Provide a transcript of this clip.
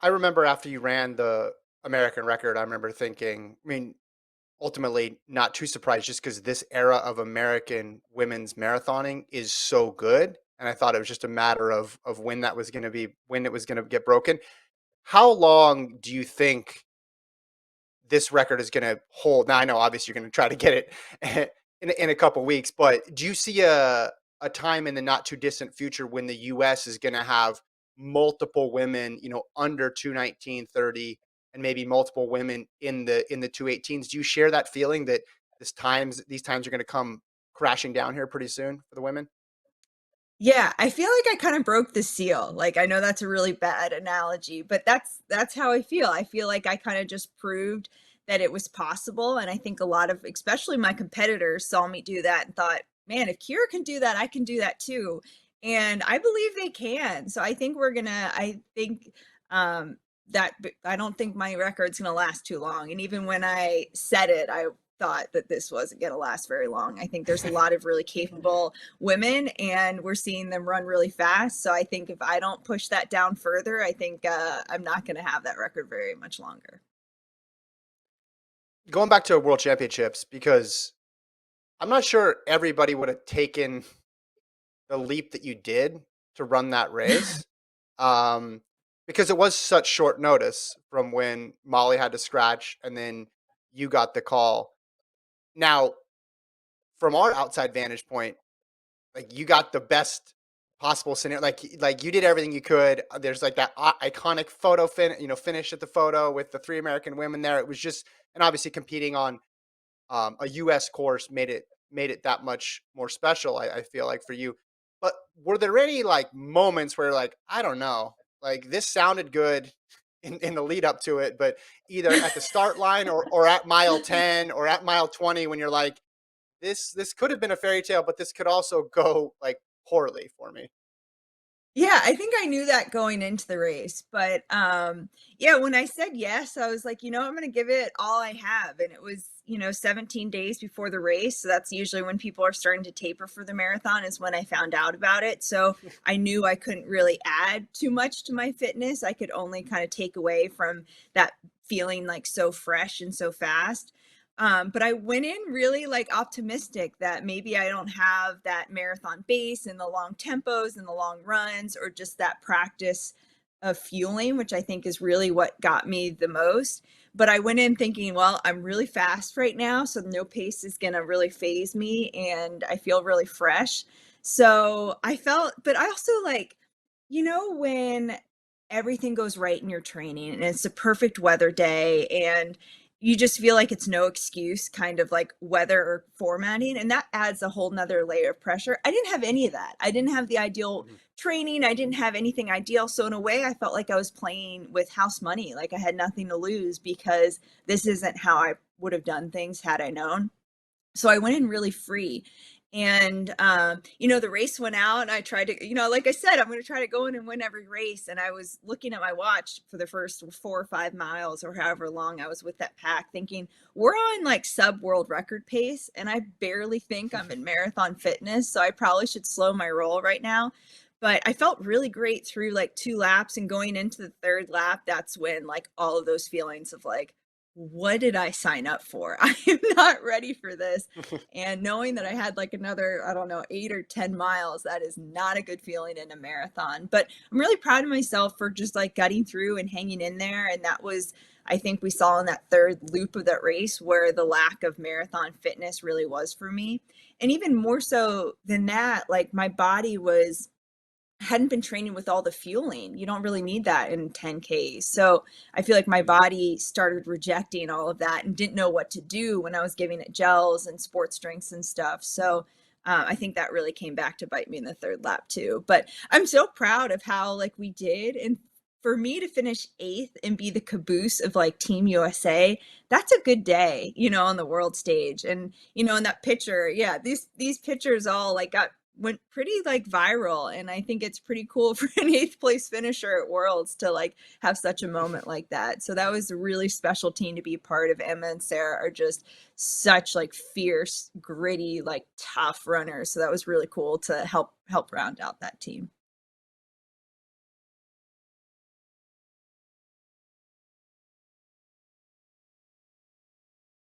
I remember after you ran the American record, I remember thinking, I mean, ultimately not too surprised just because this era of American women's marathoning is so good. And I thought it was just a matter of when that was gonna be when it was gonna get broken. How long do you think this record is gonna hold? Now I know obviously you're gonna try to get it in a couple weeks, but do you see a time in the not too distant future when the US is gonna have multiple women, under 2:19:30 and maybe multiple women in the 2:18s? Do you share that feeling that these times are gonna come crashing down here pretty soon for the women? Yeah, I feel like I kind of broke the seal. Like I know that's a really bad analogy, but that's how I feel. I feel like I kind of just proved that it was possible, and I think a lot of especially my competitors saw me do that and thought, "Man, if Keira can do that, I can do that too." And I believe they can. So I think I think I don't think my record's going to last too long. And even when I said it, I thought that this wasn't going to last very long. I think there's a lot of really capable women and we're seeing them run really fast. So I think if I don't push that down further, I think I'm not going to have that record very much longer. Going back to World Championships, because I'm not sure everybody would have taken the leap that you did to run that race. Um, because it was such short notice from when Molly had to scratch and then you got the call. Now, from our outside vantage point, like you got the best possible scenario. Like you did everything you could. There's like that iconic finish at the photo with the three American women there. It was just, and obviously competing on a U.S. course made it that much more special. I feel like for you, but were there any like moments where like I don't know, like this sounded good in the lead up to it, but either at the start line or at mile 10 or at mile 20 when you're like this could have been a fairy tale, but this could also go like poorly for me. Yeah, I think I knew that going into the race, but, yeah, when I said yes, I was like, I'm gonna give it all I have," and it was, 17 days before the race, so that's usually when people are starting to taper for the marathon is when I found out about it, so I knew I couldn't really add too much to my fitness, I could only kinda take away from that feeling, like, so fresh and so fast. But I went in really like optimistic that maybe I don't have that marathon base and the long tempos and the long runs or just that practice of fueling, which I think is really what got me the most. But I went in thinking, well, I'm really fast right now, so no pace is going to really phase me and I feel really fresh. So I felt, but I also like, when everything goes right in your training and it's a perfect weather day and you just feel like it's no excuse kind of like weather or formatting and that adds a whole nother layer of pressure. I didn't have any of that. I didn't have the ideal Mhm. training. I didn't have anything ideal. So in a way I felt like I was playing with house money. Like I had nothing to lose because this isn't how I would have done things had I known. So I went in really free. And the race went out and I tried to, like I said, I'm gonna try to go in and win every race. And I was looking at my watch for the first 4 or 5 miles or however long I was with that pack, thinking, we're on like sub world record pace, and I barely think I'm in marathon fitness. So I probably should slow my roll right now. But I felt really great through like 2 laps and going into the third lap, that's when like all of those feelings of like, what did I sign up for? I am not ready for this. And knowing that I had like another, I don't know, 8 or 10 miles, that is not a good feeling in a marathon. But I'm really proud of myself for just like gutting through and hanging in there. And that was, I think we saw in that third loop of that race where the lack of marathon fitness really was for me. And even more so than that, like my body was hadn't been training with all the fueling. You don't really need that in 10Ks. So I feel like my Mhm. body started rejecting all of that and didn't know what to do when I was giving it gels and sports drinks and stuff. So I think that really came back to bite me in the third lap too. But I'm so proud of how like we did. And for me to finish eighth and be the caboose of like Team USA, that's a good day, on the world stage. And in that picture, yeah, these pictures all like got went pretty like viral, and I think it's pretty cool for an eighth place finisher at Worlds to like have such a moment like that. So that was a really special team to be a part of. Emma and Sarah are just such like fierce, gritty, like tough runners. So that was really cool to help round out that team.